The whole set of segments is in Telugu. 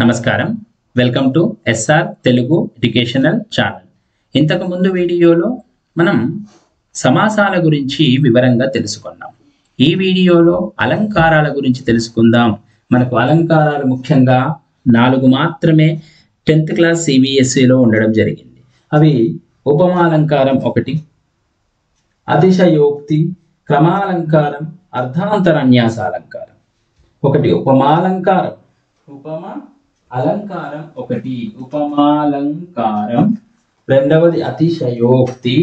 నమస్కారం welcome to SR Telugu educational channel. ఇంతకు ముందు వీడియోలో మనం సమాసాల గురించి వివరంగా తెలుసుకున్నాం. ఈ వీడియోలో అలంకారాల గురించి తెలుసుకుందాం. మనకు అలంకారాలు ముఖ్యంగా 4 మాత్రమే 10th క్లాస్ CBSEలో ఉండడం జరిగింది. అవి ఉపమాలంకారం 1, అతిశయోక్తి, క్రమాలంకారం, అర్థాంతరన్యాసాలంకారం. 1 ఉపమాలంకారం, అలంకారం 1 ఉపమాలంకారం, 2వది అతిశయోక్తి,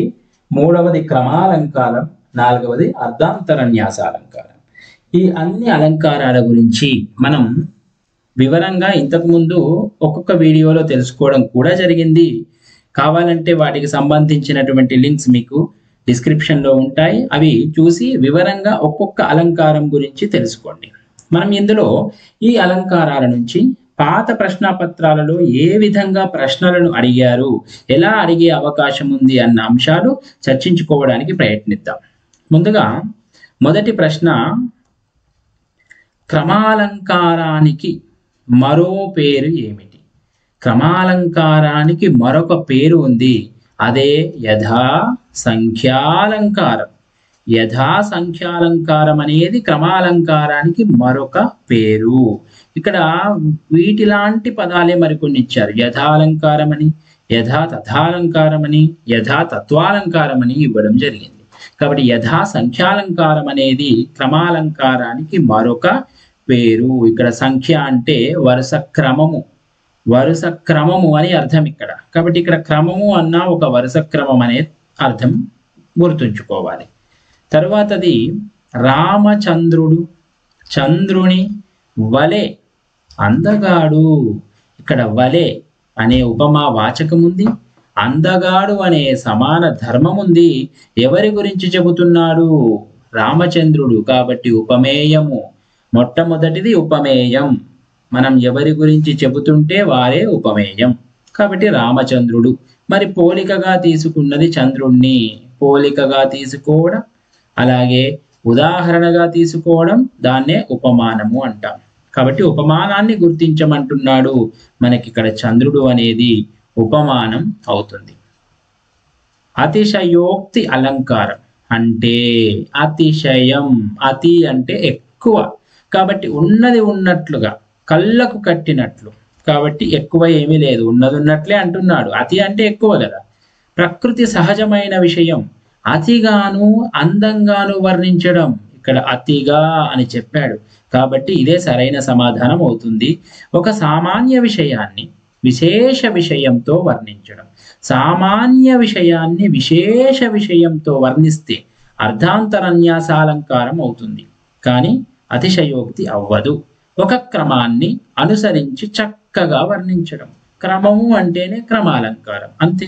3వది క్రమాలంకారం, 4వది అర్థాంతరన్యాసాలంకారం. ఈ అన్ని అలంకారాల గురించి మనం వివరంగా ఇంతకుముందు ఒక్కొక్క వీడియోలో తెలుసుకోవడం కూడా జరిగింది. కావాలంటే వాటికి సంబంధించినటువంటి లింక్స్ మీకు డిస్క్రిప్షన్లో ఉంటాయి. అవి చూసి వివరంగా ఒక్కొక్క అలంకారం గురించి తెలుసుకోండి. మనం ఇందులో ఈ అలంకారాల నుంచి పాత ప్రశ్నాపత్రాలలో ఏ విధంగా ప్రశ్నలను అడిగారు, ఎలా అడిగే అవకాశం ఉంది అన్న అంశాలు చర్చించుకోవడానికి ప్రయత్నిద్దాం. ముందుగా మొదటి ప్రశ్న, క్రమాలంకారానికి మరో పేరు ఏమిటి? క్రమాలంకారానికి మరొక పేరు ఉంది, అదే యథా సంఖ్యాలంకారం. యథా సంఖ్యాలంకారం అనేది క్రమాలంకారానికి మరొక పేరు. ఇక్కడ వీటిలాంటి పదాలే మరికొన్ని ఇచ్చారు. యథాలంకారం అని, యథా తథాలంకారం అని, యథా తత్వాలంకారం అని ఇవ్వడం జరిగింది. కాబట్టి యథా సంఖ్యాలంకారం అనేది క్రమాలంకారానికి మరొక పేరు. ఇక్కడ సంఖ్య అంటే వరుస క్రమము అని అర్థం ఇక్కడ. కాబట్టి ఇక్కడ క్రమము అన్న ఒక వరుస క్రమం అనే అర్థం గుర్తుంచుకోవాలి. తర్వాతది రామచంద్రుడు చంద్రుని వలె అందగాడు. ఇక్కడ వలె అనే ఉపమా వాచకం ఉంది, అందగాడు అనే సమాన ధర్మం ఉంది. ఎవరి గురించి చెబుతున్నాడు? రామచంద్రుడు. కాబట్టి ఉపమేయము. మొట్టమొదటిది ఉపమేయం. మనం ఎవరి గురించి చెబుతుంటే వారే ఉపమేయం. కాబట్టి రామచంద్రుడు. మరి పోలికగా తీసుకున్నది చంద్రుణ్ణి. పోలికగా తీసుకోవడం, అలాగే ఉదాహరణగా తీసుకోవడం, దాన్నే ఉపమానము అంటాం. కాబట్టి ఉపమానాన్ని గుర్తించమంటున్నాడు. మనకి ఇక్కడ చంద్రుడు అనేది ఉపమానం అవుతుంది. అతిశయోక్తి అలంకారం అంటే అతిశయం. అతి అంటే ఎక్కువ. కాబట్టి ఉన్నది ఉన్నట్లుగా, కళ్ళకు కట్టినట్లు. కాబట్టి ఎక్కువ ఏమీ లేదు, ఉన్నది ఉన్నట్లే అంటున్నాడు. అతి అంటే ఎక్కువ కదా. ప్రకృతి సహజమైన విషయం అతిగాను అందంగాను వర్ణించడం. ఇక్కడ అతిగా అని చెప్పాడు. కాబట్టి ఇదే సరైన సమాధానం అవుతుంది. ఒక సామాన్య విషయాన్ని విశేష విషయంతో వర్ణించడం. సామాన్య విషయాన్ని విశేష విషయంతో వర్ణిస్తే అర్థాంతరన్యాసాలంకారం అవుతుంది, కానీ అతిశయోక్తి అవ్వదు. ఒక క్రమాన్ని అనుసరించి చక్కగా వర్ణించడం. క్రమము అంటేనే క్రమాలంకారం, అంతే.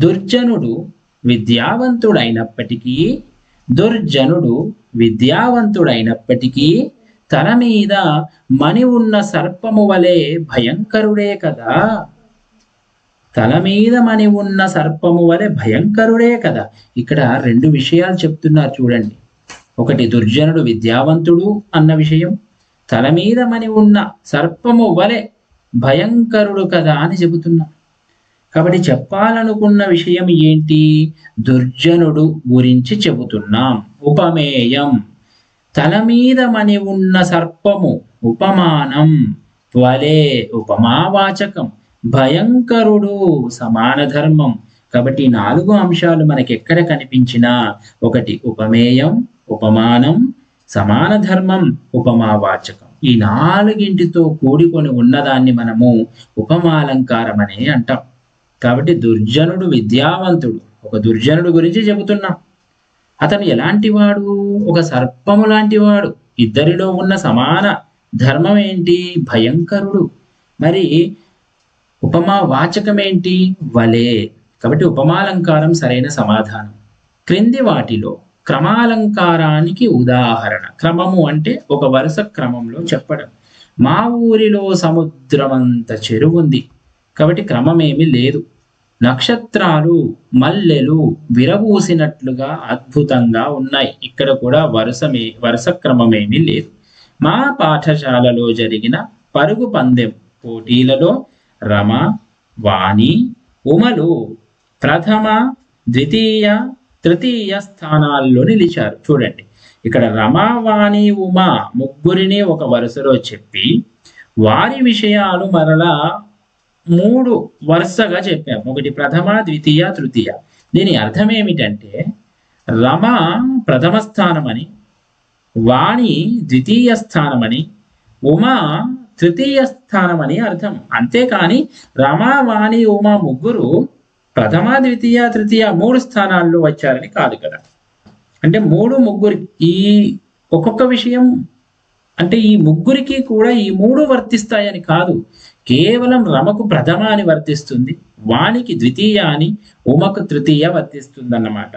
దుర్జనుడు విద్యావంతుడైనప్పటికీ తల మీద మణి ఉన్న సర్పము వలె భయంకరుడే కదా. తల మీద మణి ఉన్న సర్పము వలె భయంకరుడే కదా. ఇక్కడ 2 విషయాలు చెప్తున్నారు చూడండి. ఒకటి దుర్జనుడు విద్యావంతుడు అన్న విషయం, తల మీద మణి ఉన్న సర్పము వలె భయంకరుడు కదా అని చెబుతున్నా. కాబట్టి చెప్పాలనుకున్న విషయం ఏంటి? దుర్జనుడు గురించి చెబుతున్నాం. ఉపమేయం. తల మీద మణి ఉన్న సర్పము ఉపమానం, వలె ఉపమావాచకం, భయంకరుడు సమాన ధర్మం. కాబట్టి 4 అంశాలు మనకి ఎక్కడ కనిపించినా, ఒకటి ఉపమేయం, ఉపమానం, సమాన ధర్మం, ఉపమావాచకం. ఈ 4తో కూడుకొని ఉన్నదాన్ని మనము ఉపమాలంకారం అని అంటాం. కాబట్టి దుర్జనుడు విద్యావంతుడు, ఒక దుర్జనుడు గురించి చెబుతున్నాం. అతను ఎలాంటి వాడు? ఒక సర్పము లాంటి వాడు. ఇద్దరిలో ఉన్న సమాన ధర్మం ఏంటి? భయంకరుడు. మరి ఉపమా వాచకం ఏంటి? వలే. కాబట్టి ఉపమాలంకారం సరైన సమాధానం. క్రింది వాటిలో క్రమాలంకారానికి ఉదాహరణ. క్రమము అంటే ఒక వరుస క్రమంలో చెప్పడం. మా ఊరిలో సముద్రమంత చెరువు ఉంది. కాబట్టి క్రమమేమీ లేదు. నక్షత్రాలు మల్లెలు విరబూసినట్లుగా అద్భుతంగా ఉన్నాయి. ఇక్కడ కూడా వరుస క్రమమేమీ లేదు. మా పాఠశాలలో జరిగిన పరుగు పందెం పోటీలలో రమ, వాణి, ఉమలు ప్రథమ, ద్వితీయ, తృతీయ స్థానాల్లో నిలిచారు. చూడండి, ఇక్కడ రమ, వాణి, ఉమ ముగ్గురిని ఒక వరుసలో చెప్పి వారి విషయాలు మరలా 3 వరుసగా చెప్పాము. ఒకటి ప్రథమ, ద్వితీయ, తృతీయ. దీని అర్థం ఏమిటంటే రమ ప్రథమ స్థానమని, వాణి ద్వితీయ స్థానమని, ఉమ తృతీయ స్థానమని అర్థం. అంతేకాని రమ, వాణి, ఉమ ముగ్గురు ప్రథమ, ద్వితీయ, తృతీయ 3 స్థానాల్లో వచ్చారని కాదు కదా. అంటే 3 ముగ్గురు ఈ ఒక్కొక్క విషయం అంటే ఈ ముగ్గురికి కూడా ఈ 3 వర్తిస్తాయని కాదు. కేవలం రమకు ప్రథమ అని వర్తిస్తుంది, వానికి ద్వితీయ అని, ఉమకు తృతీయ వర్తిస్తుంది అన్నమాట.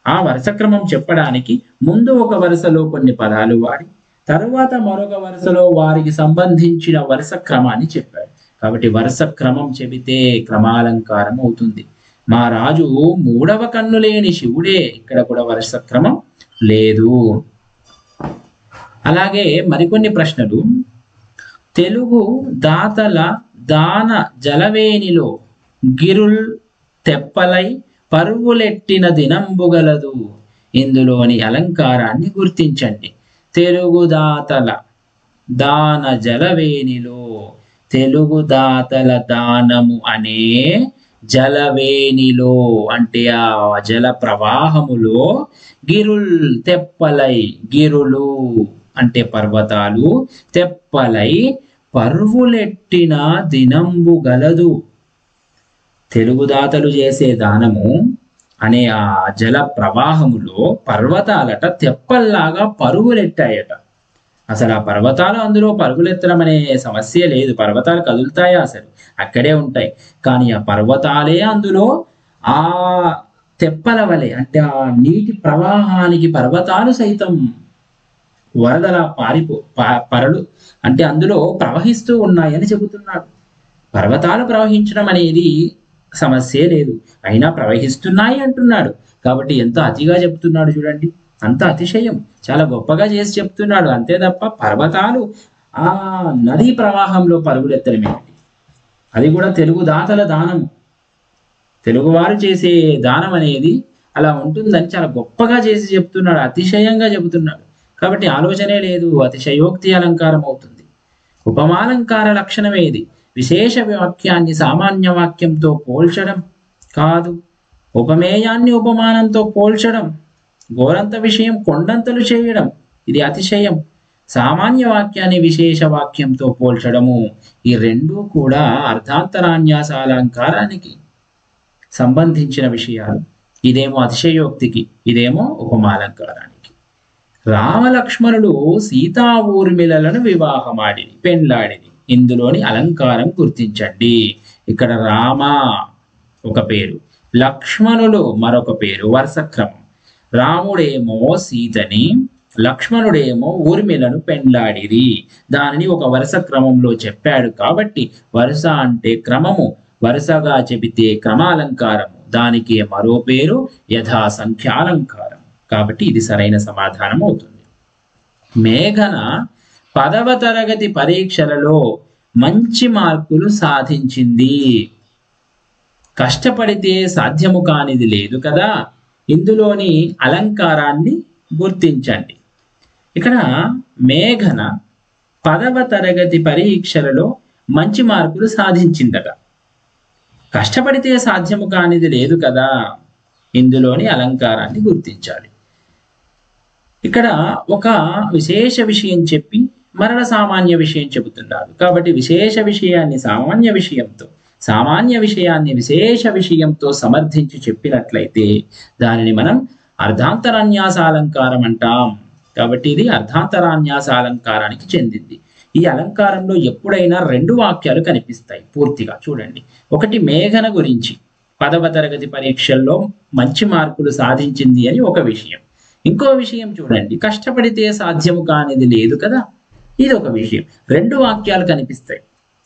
ఆ వరుస క్రమం చెప్పడానికి ముందు ఒక వరుసలో కొన్ని పదాలు వాడి తరువాత మరొక వరుసలో వారికి సంబంధించిన వరుస క్రమాన్ని చెప్పాడు. కాబట్టి వరుస క్రమం చెబితే క్రమాలంకారం అవుతుంది. మా రాజు 3వ కన్ను లేని శివుడే. ఇక్కడ కూడా వరుస క్రమం లేదు. అలాగే మరికొన్ని ప్రశ్నలు. తెలుగు దాతల దాన జలవేణిలో గిరుల్ తెప్పలై పరువులెట్టిన దినంబుగలదు. ఇందులోని అలంకారాన్ని గుర్తించండి. తెలుగు దాతల దాన జలవేణిలో, తెలుగు దాతల దానము అనే జలవేణిలో అంటే ఆ జల ప్రవాహములో గిరుల్ తెప్పలై, గిరులు అంటే పర్వతాలు, తెప్పలై పర్వులెట్టిన దినంబు గలదు. తెలుగుదాతలు చేసే దానము అనే ఆ జల ప్రవాహములో పర్వతాలట తెప్పల్లాగా పరుగులెట్టాయట. అసలు ఆ పర్వతాలు అందులో పరుగులెత్తడం అనే సమస్య లేదు. పర్వతాలు కదులుతాయా? అసలు అక్కడే ఉంటాయి. కానీ ఆ పర్వతాలే అందులో ఆ తెప్పల వలె అంటే ఆ నీటి ప్రవాహానికి పర్వతాలు సైతం వరదలా పరలు అంటే అందులో ప్రవహిస్తూ ఉన్నాయని చెబుతున్నాడు. పర్వతాలు ప్రవహించడం అనేది సమస్యే లేదు, అయినా ప్రవహిస్తున్నాయి అంటున్నాడు. కాబట్టి ఎంత అతిగా చెప్తున్నాడు చూడండి, అంత అతిశయం, చాలా గొప్పగా చేసి చెప్తున్నాడు. అంతే తప్ప పర్వతాలు ఆ నదీ ప్రవాహంలో పరుగులెత్తడం ఏమిటి? అది కూడా తెలుగు దాతల దానము, తెలుగువారు చేసే దానం అనేది అలా ఉంటుందని చాలా గొప్పగా చేసి చెప్తున్నాడు, అతిశయంగా చెబుతున్నాడు. కాబట్టి ఆలోచనే లేదు, అతిశయోక్తి అలంకారం అవుతుంది. ఉపమాలంకార లక్షణం ఏది? విశేష వాక్యాన్ని సామాన్య వాక్యంతో పోల్చడం కాదు, ఉపమేయాన్ని ఉపమానంతో పోల్చడం, గోరంత విషయం కొండంతలు చేయడం, ఇది అతిశయం. సామాన్య వాక్యాన్ని విశేష వాక్యంతో పోల్చడము, ఈ రెండూ కూడా అర్థాంతరాన్యాస అలంకారానికి సంబంధించిన విషయాలు. ఇదేమో అతిశయోక్తికి, ఇదేమో ఉపమాలంకారానికి. రామలక్ష్మణుడు సీతా ఊర్మిళలను వివాహమాడిని, పెండ్లాడిని. ఇందులోని అలంకారం గుర్తించండి. ఇక్కడ రామ ఒక పేరు, లక్ష్మణులు మరొక పేరు, వరుస క్రమం. రాముడేమో సీతని, లక్ష్మణుడేమో ఊర్మిళను పెండ్లాడిరి. దానిని ఒక వరుస క్రమంలో చెప్పాడు కాబట్టి వరుస అంటే క్రమము, వరుసగా చెబితే క్రమాలంకారము, దానికి మరో పేరు యథాసంఖ్యాలంకారం. కాబట్టి ఇది సరైన సమాధానం అవుతుంది. మేఘన 10వ తరగతి పరీక్షలలో మంచి మార్కులు సాధించింది. కష్టపడితే సాధ్యము కానిది లేదు కదా. ఇందులోని అలంకారాన్ని గుర్తించండి. ఇక్కడ మేఘన 10వ తరగతి పరీక్షలలో మంచి మార్కులు సాధించిందట. కష్టపడితే సాధ్యము కానిది లేదు కదా. ఇందులోని అలంకారాన్ని గుర్తించాలి. ఇక్కడ ఒక విశేష విషయం చెప్పి మరల సామాన్య విషయం చెబుతున్నారు. కాబట్టి విశేష విషయాన్ని సామాన్య విషయంతో, సామాన్య విషయాన్ని విశేష విషయంతో సమర్థించి చెప్పినట్లయితే దానిని మనం అర్ధాంతరాన్యాస అలంకారం అంటాం. కాబట్టి ఇది అర్ధాంతరాన్యాస అలంకారానికి చెందింది. ఈ అలంకారంలో ఎప్పుడైనా 2 వాక్యాలు కనిపిస్తాయి పూర్తిగా. చూడండి, ఒకటి మేఘన గురించి 10వ తరగతి పరీక్షల్లో మంచి మార్కులు సాధించింది అని ఒక విషయం. ఇంకో విషయం చూడండి, కష్టపడితే సాధ్యము కానిది లేదు కదా, ఇది ఒక విషయం. 2 వాక్యాలు కనిపిస్తాయి.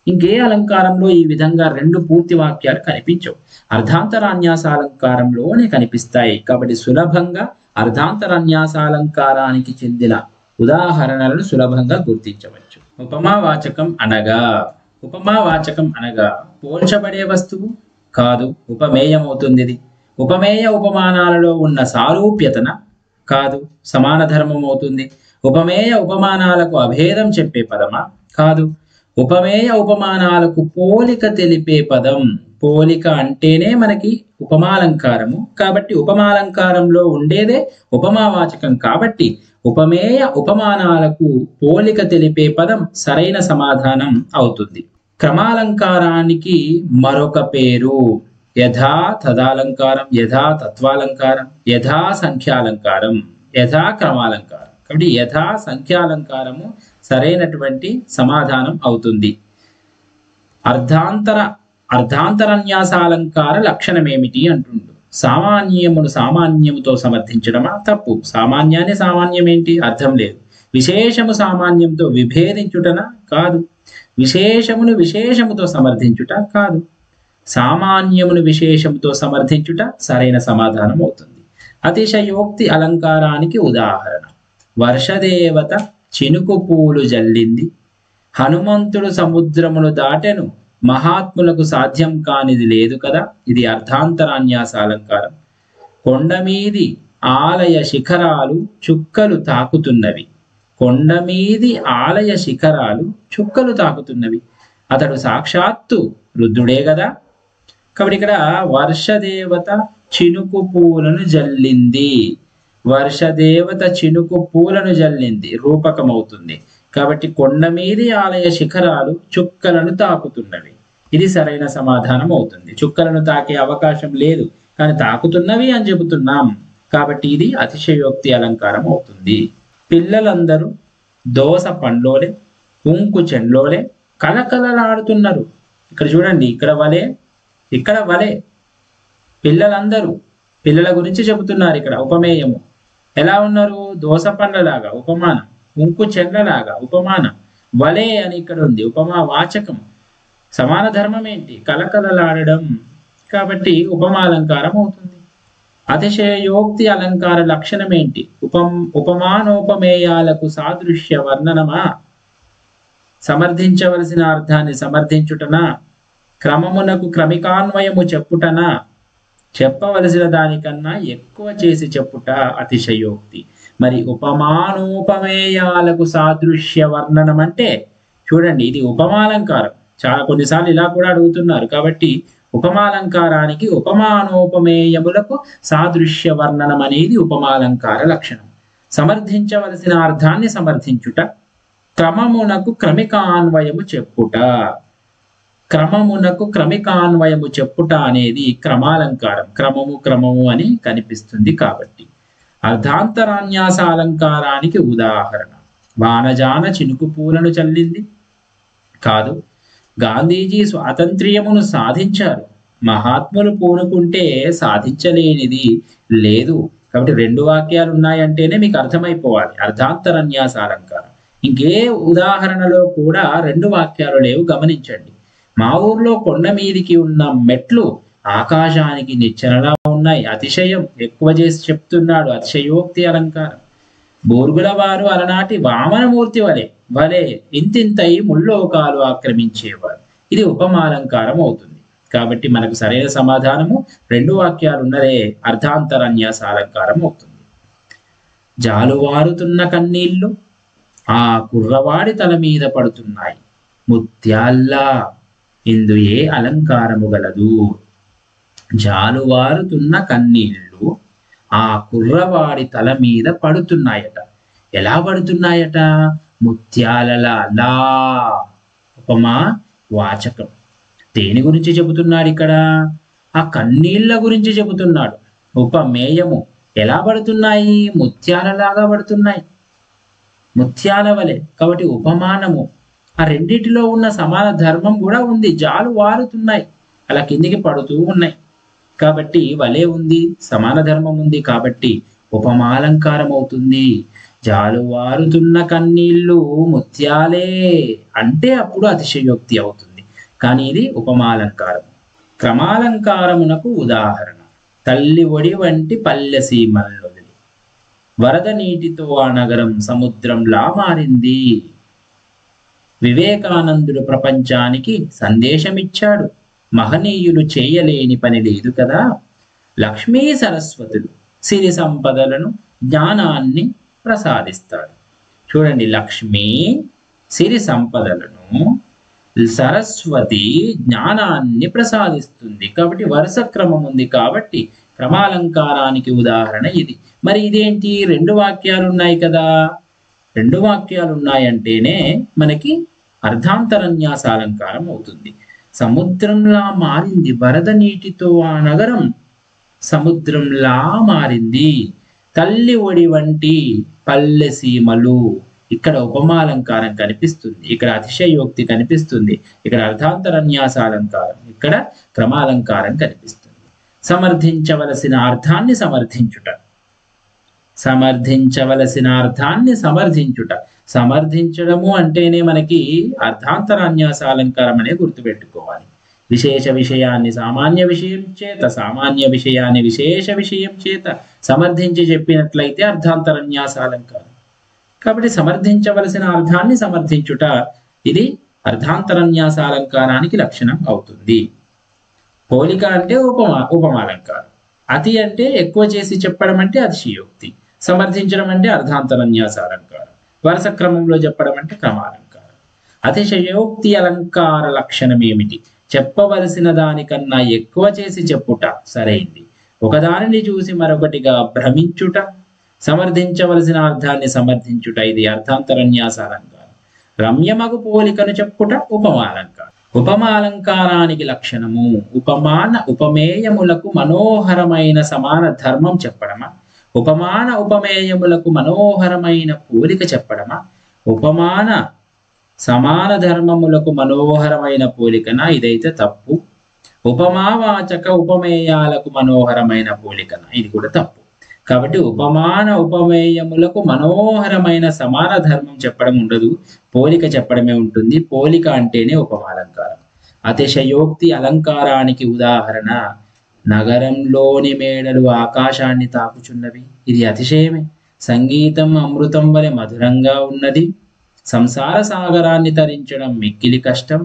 ఇంకే అలంకారంలో ఈ విధంగా 2 పూర్తి వాక్యాలు కనిపించవు. అర్ధాంతరాన్యాస అలంకారంలోనే కనిపిస్తాయి. కాబట్టి సులభంగా అర్ధాంతరాన్యాస అలంకారానికి చెందిన ఉదాహరణలను సులభంగా గుర్తించవచ్చు. ఉపమావాచకం అనగా ఉపమావాచకం అనగా పోల్చబడే వస్తువు కాదు, ఉపమేయమవుతుంది ఇది. ఉపమేయ ఉపమానాలలో ఉన్న సారూప్యతన కాదు, సమాన ధర్మం అవుతుంది. ఉపమేయ ఉపమానాలకు అభేదం చెప్పే పదమా కాదు, ఉపమేయ ఉపమానాలకు పోలిక తెలిపే పదం. పోలిక అంటేనే మనకి ఉపమాలంకారము, కాబట్టి ఉపమాలంకారంలో ఉండేదే ఉపమావాచకం. కాబట్టి ఉపమేయ ఉపమానాలకు పోలిక తెలిపే పదం సరైన సమాధానం అవుతుంది. క్రమాలంకారానికి మరొక పేరు యథా తదాలంకారం, యథా తత్వాలంకారం, యథా సంఖ్యాలంకారం, యథా క్రమాలంకారం. కాబట్టి యథా సంఖ్యాలంకారము సరైనటువంటి సమాధానం అవుతుంది. అర్ధాంతరన్యాసాలంకార లక్షణం ఏమిటి అంటుండు. సామాన్యమును సామాన్యముతో సమర్థించడమా? తప్పు. సామాన్యాన్ని సామాన్యం ఏంటి? అర్థం లేదు. విశేషము సామాన్యంతో విభేదించుటనా? కాదు. విశేషమును విశేషముతో సమర్థించుట కాదు. సామాన్యమును విశేషముతో సమర్థించుట సరైన సమాధానం అవుతుంది. అతిశయోక్తి అలంకారానికి ఉదాహరణ వర్షదేవత చినుకు పూలు జల్లింది, హనుమంతుడు సముద్రమును దాటెను, మహాత్ములకు సాధ్యం కానిది లేదు కదా. ఇది అర్ధాంతరాన్యాస అలంకారం. కొండమీది ఆలయ శిఖరాలు చుక్కలు తాకుతున్నవి. కొండమీది ఆలయ శిఖరాలు చుక్కలు తాకుతున్నవి. అతడు సాక్షాత్తు రుద్రుడే కదా. కాబట్టి ఇక్కడ వర్షదేవత చినుకు పూలను జల్లింది. వర్షదేవత చినుకు పూలను జల్లింది రూపకం అవుతుంది. కాబట్టి కొండ మీది ఆలయ శిఖరాలు చుక్కలను తాకుతున్నవి. ఇది సరైన సమాధానం అవుతుంది. చుక్కలను తాకే అవకాశం లేదు, కానీ తాకుతున్నవి అని చెబుతున్నాం. కాబట్టి ఇది అతిశయోక్తి అలంకారం అవుతుంది. పిల్లలందరూ దోస పండ్లోలే ఉంకు చెండ్లోలే కలకలలాడుతున్నారు. ఇక్కడ చూడండి, ఇక్కడ వలే, ఇక్కడ వలే. పిల్లలందరూ, పిల్లల గురించి చెబుతున్నారు. ఇక్కడ ఉపమేయము. ఎలా ఉన్నారు? దోస పండ్లలాగా ఉపమానం, ఉంకు చెండ్లలాగా ఉపమానం, వలే అని ఇక్కడ ఉంది ఉపమా వాచకం. సమాన ధర్మం ఏంటి? కలకలలాడడం. కాబట్టి ఉపమాలంకారం అవుతుంది. అతిశయోక్తి అలంకార లక్షణం ఏంటి? ఉపమానోపమేయాలకు సాదృశ్య వర్ణనమా? సమర్థించవలసిన అర్థాన్ని సమర్థించుటనా? క్రమమునకు క్రమికాన్వయము చెప్పుటనా? చెప్పవలసిన దానికన్నా ఎక్కువ చేసి చెప్పుట అతిశయోక్తి. మరి ఉపమానోపమేయాలకు సాదృశ్య వర్ణనం అంటే చూడండి, ఇది ఉపమాలంకారం. చాలా కొన్నిసార్లు ఇలా కూడా అడుగుతున్నారు. కాబట్టి ఉపమాలంకారానికి ఉపమానోపమేయములకు సాదృశ్య వర్ణనం అనేది ఉపమాలంకార లక్షణం. సమర్థించవలసిన అర్థాన్ని సమర్థించుట, క్రమమునకు క్రమికాన్వయము చెప్పుట. క్రమమునకు క్రమికాన్వయము చెప్పుట అనేది క్రమాలంకారం. క్రమము క్రమము అని కనిపిస్తుంది. కాబట్టి అర్ధాంతరాన్యాస అలంకారానికి ఉదాహరణ వానజాన చినుకు పూలను చల్లింది కాదు. గాంధీజీ స్వాతంత్ర్యమును సాధించారు. మహాత్ములు పూనుకుంటే సాధించలేనిది లేదు. కాబట్టి రెండు వాక్యాలు ఉన్నాయంటేనే మీకు అర్థమైపోవాలి అర్ధాంతరన్యాస అలంకారం. ఇంకే ఉదాహరణలో కూడా రెండు వాక్యాలు లేవు, గమనించండి. మా ఊర్లో కొండ మీదికి ఉన్న మెట్లు ఆకాశానికి నిచ్చెనలా ఉన్నాయి. అతిశయం ఎక్కువ చేసి చెప్తున్నాడు. అతిశయోక్తి అలంకారం. బోర్గుల వారు అలనాటి వామనమూర్తి వలె ఇంతింతై ముల్లోకాలు ఆక్రమించేవారు. ఇది ఉపమాలంకారం అవుతుంది. కాబట్టి మనకు సరైన సమాధానము రెండు వాక్యాలు ఉన్నదే అర్ధాంతరన్యాస అలంకారం అవుతుంది. జాలువారుతున్న కన్నీళ్లు ఆ కుర్రవాడి తల మీద పడుతున్నాయి, ముత్యాల్లా ఇందు ఏ అలంకారము గలదు. జాలువారుతున్న కన్నీళ్లు ఆ కుర్రవాడి తల మీద పడుతున్నాయట. ఎలా పడుతున్నాయట? ముత్యాలలా. లా ఉపమా వాచకం. దేని గురించి చెబుతున్నాడు ఇక్కడ? ఆ కన్నీళ్ల గురించి చెబుతున్నాడు. ఉపమేయము. ఎలా పడుతున్నాయి? ముత్యాలలాగా పడుతున్నాయి, ముత్యాల వలె. కాబట్టి ఉపమానము. ఆ రెండిటిలో ఉన్న సమాన ధర్మం కూడా ఉంది. జాలు వారుతున్నాయి, అలా కిందికి పడుతూ ఉన్నాయి. కాబట్టి వలే ఉంది, సమాన ధర్మం ఉంది. కాబట్టి ఉపమాలంకారం అవుతుంది. జాలువారుతున్న కన్నీళ్లు ముత్యాలే అంటే అప్పుడు అతిశయోక్తి అవుతుంది. కానీ ఇది ఉపమాలంకారం. క్రమాలంకారమునకు ఉదాహరణ తల్లి ఒడి వంటి పల్లె సీమల్లోది, వరద నీటితో ఆ నగరం సముద్రంలా మారింది. వివేకానందుడు ప్రపంచానికి సందేశమిచ్చాడు. మహనీయులు చేయలేని పని లేదు కదా. లక్ష్మీ సరస్వతులు సిరి సంపదలను జ్ఞానాన్ని ప్రసాదిస్తాడు. చూడండి, లక్ష్మి సిరి సంపదలను, సరస్వతి జ్ఞానాన్ని ప్రసాదిస్తుంది. కాబట్టి వరుస క్రమం ఉంది. కాబట్టి క్రమాలంకారానికి ఉదాహరణ ఇది. మరి ఇదేంటి, రెండు వాక్యాలు ఉన్నాయి కదా. రెండు వాక్యాలు ఉన్నాయంటేనే మనకి అర్ధాంతరన్యాసాలంకారం అవుతుంది. సముద్రంలా మారింది వరద నీటితో ఆ నగరం, సముద్రంలా మారింది తల్లి ఒడి వంటి పల్లె సీమలు. ఇక్కడ ఉపమాలంకారం కనిపిస్తుంది, ఇక్కడ అతిశయోక్తి కనిపిస్తుంది, ఇక్కడ అర్ధాంతరన్యాసాలంకారం, ఇక్కడ క్రమాలంకారం కనిపిస్తుంది. సమర్థించవలసిన అర్థాన్ని సమర్థించుట, సమర్థించవలసిన అర్థాన్ని సమర్థించుట. సమర్థించడము అంటేనే మనకి అర్ధాంతరన్యాసాలంకారం అనే గుర్తుపెట్టుకోవాలి. విశేష విషయాన్ని సామాన్య విషయం చేత, సామాన్య విషయాన్ని విశేష విషయం చేత సమర్థించి చెప్పినట్లయితే అర్ధాంతరన్యాసాలంకారం. కాబట్టి సమర్థించవలసిన అర్థాన్ని సమర్థించుట, ఇది అర్ధాంతరన్యాసాలంకారానికి లక్షణం అవుతుంది. పోలిక అంటే ఉపమాలంకారం, అతి అంటే ఎక్కువ చేసి చెప్పడం అంటే అతిశయోక్తి, సమర్థించడం అంటే అర్ధాంతరన్యాసాలంకారం, వరుస క్రమంలో చెప్పడం అంటే క్రమాలంకారం. అతిశయోక్తి అలంకార లక్షణం ఏమిటి? చెప్పవలసిన దానికన్నా ఎక్కువ చేసి చెప్పుట సరైంది. ఒకదానిని చూసి మరొకటిగా భ్రమించుట. సమర్థించవలసిన అర్థాన్ని సమర్థించుట, ఇది అర్ధాంతరన్యాసాలంకారం. రమ్యమగు పోలికను చెప్పుట ఉపమాలంకారం. ఉపమాలంకారానికి లక్షణము ఉపమాన ఉపమేయములకు మనోహరమైన సమాన ధర్మం చెప్పడమా, ఉపమాన ఉపమేయములకు మనోహరమైన పోలిక చెప్పడమా, ఉపమాన సమాన ధర్మములకు మనోహరమైన పోలికనా? ఇదైతే తప్పు. ఉపమావాచక ఉపమేయాలకు మనోహరమైన పోలికనా? ఇది కూడా తప్పు. కాబట్టి ఉపమాన ఉపమేయములకు మనోహరమైన సమాన ధర్మం చెప్పడం ఉండదు, పోలిక చెప్పడమే ఉంటుంది. పోలిక అంటేనే ఉపమాలంకారం. అతిశయోక్తి అలంకారానికి ఉదాహరణ నగరంలోని మేడలు ఆకాశాన్ని తాకుచున్నవి, ఇది అతిశయమే. సంగీతం అమృతం వలె మధురంగా ఉన్నది, సంసార సాగరాన్ని తరించడం మిక్కిలి కష్టం.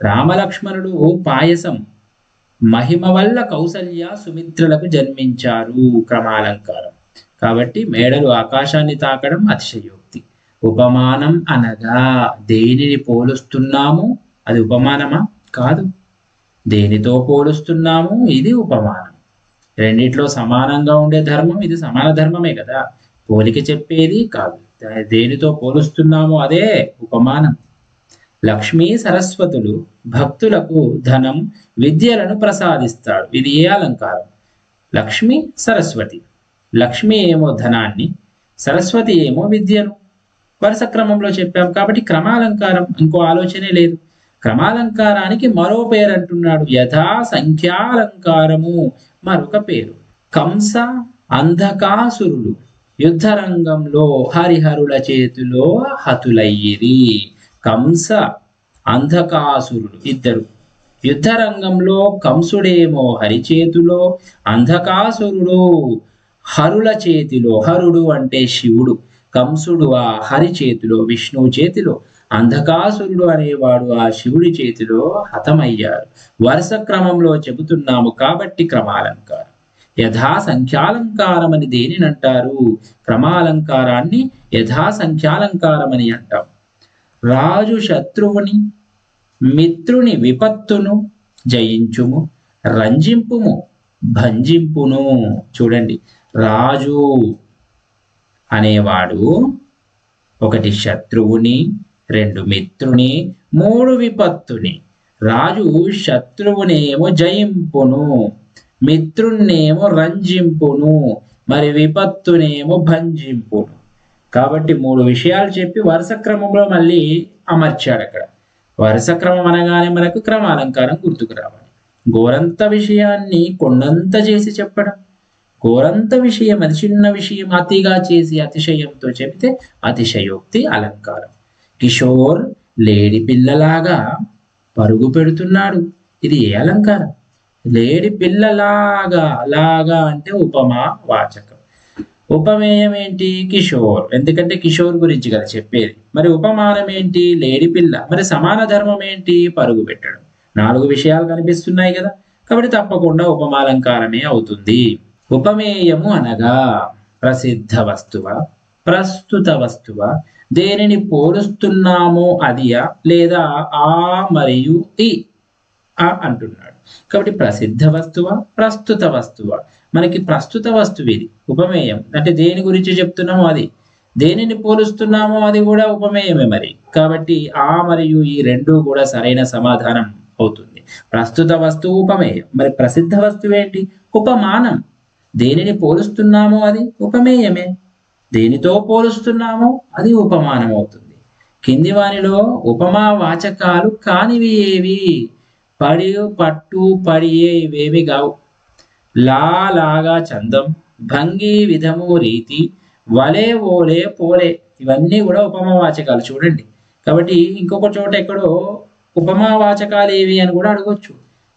రామలక్ష్మణుడు పాయసం మహిమ వల్ల కౌసల్య సుమిత్రులకు జన్మించారు, క్రమాలంకారం. కాబట్టి మేడలు ఆకాశాన్ని తాకడం అతిశయోక్తి. ఉపమానం అనగా దేనిని పోలుస్తున్నాము, అది ఉపమానమా? కాదు. దేనితో పోలుస్తున్నాము, ఇది ఉపమానం. రెండిట్లో సమానంగా ఉండే ధర్మం ఇది సమాన ధర్మమే కదా, పోలిక చెప్పేది కాదు. దేనితో పోలుస్తున్నాము అదే ఉపమానం. లక్ష్మీ సరస్వతులు భక్తులకు ధనం విద్యలను ప్రసాదిస్తాడు, ఇది ఏ అలంకారం? లక్ష్మి సరస్వతి. లక్ష్మి ఏమో ధనాన్ని, సరస్వతి ఏమో విద్యను. వరుస క్రమంలో చెప్పాం కాబట్టి క్రమాలంకారం, ఇంకో ఆలోచనే లేదు. క్రమాలంకారానికి మరో పేరు అంటున్నాడు, యథా సంఖ్యాలంకారము మరొక పేరు. కంస అంధకాసురులు యుద్ధరంగంలో హరిహరుల చేతిలో హతులయ్యిరి. కంస అంధకాసురుడు ఇద్దరు యుద్ధరంగంలో, కంసుడేమో హరి చేతిలో, అంధకాసురుడు హరుల చేతిలో. హరుడు అంటే శివుడు, కంసుడు ఆ హరి చేతిలో, విష్ణువు చేతిలో, అంధకాసురుడు అనేవాడు ఆ శివుడి చేతిలో హతమయ్యారు. వరుస క్రమంలో చెబుతున్నాము కాబట్టి క్రమాలంకారం. యథా సంఖ్యాలంకారం అని దేనినంటారు? క్రమాలంకారాన్ని యథా సంఖ్యాలంకారం అని అంటాం. రాజు శత్రువుని మిత్రుని విపత్తును జయించుము, రంజింపుము భంజింపును. చూడండి, రాజు అనేవాడు ఒకటి శత్రువుని, రెండు మిత్రుని, మూడు విపత్తుని. రాజు శత్రువునేమో జయింపును, మిత్రున్నేమో రంజింపును, మరి విపత్తునేమో భంజింపును. కాబట్టి మూడు విషయాలు చెప్పి వరుస క్రమంలో మళ్ళీ అమర్చాడు. అక్కడ వరుస క్రమం అనగానే మనకు క్రమాలంకారం గుర్తుకు రావాలి. గోరంత విషయాన్ని కొండంత చేసి చెప్పడం, గోరంత విషయం అది చిన్న విషయం అతిగా చేసి అతిశయంతో చెబితే అతిశయోక్తి అలంకారం. కిషోర్ లేడి పిల్లలాగా పరుగు పెడుతున్నాడు, ఇది ఏ అలంకారం? లేడి పిల్లలాగా, లాగా అంటే ఉపమా వాచకం. ఉపమేయం ఏంటి? కిషోర్, ఎందుకంటే కిషోర్ గురించి కదా చెప్పేది. మరి ఉపమానం ఏంటి? లేడి పిల్ల. మరి సమాన ధర్మం ఏంటి? పరుగు పెట్టడం. 4 విషయాలు కనిపిస్తున్నాయి కదా, కాబట్టి తప్పకుండా ఉపమాలంకారమే అవుతుంది. ఉపమేయము అనగా ప్రసిద్ధ వస్తువ, ప్రస్తుత వస్తువ, దేనిని పోలుస్తున్నామో అదియా లేదా ఆ మరియు ఈ అంటున్నాడు. కాబట్టి ప్రసిద్ధ వస్తువ, ప్రస్తుత వస్తువ. మనకి ప్రస్తుత వస్తువు ఇది ఉపమేయం, అంటే దేని గురించి చెప్తున్నామో అది, దేనిని పోలుస్తున్నామో అది కూడా ఉపమేయమే మరి. కాబట్టి ఆ మరియు ఈ రెండు కూడా సరైన సమాధానం అవుతుంది. ప్రస్తుత వస్తువు ఉపమేయం. మరి ప్రసిద్ధ వస్తువు ఏంటి? ఉపమానం. దేనిని పోలుస్తున్నామో అది ఉపమేయమే, దేనితో పోలుస్తున్నామో అది ఉపమానం అవుతుంది. కింది వానిలో ఉపమా వాచకాలు కానివి ఏవి? పడి, పట్టు, పడియే ఇవేమి కావు. లా, లాగా, చందం, భంగి, విధము, రీతి, వలే, ఓలే, పోలే, ఇవన్నీ కూడా ఉపమా వాచకాలు. చూడండి, కాబట్టి ఇంకొక చోట ఎక్కడో ఉపమా వాచకాలు ఏవి అని కూడా అడగొచ్చు.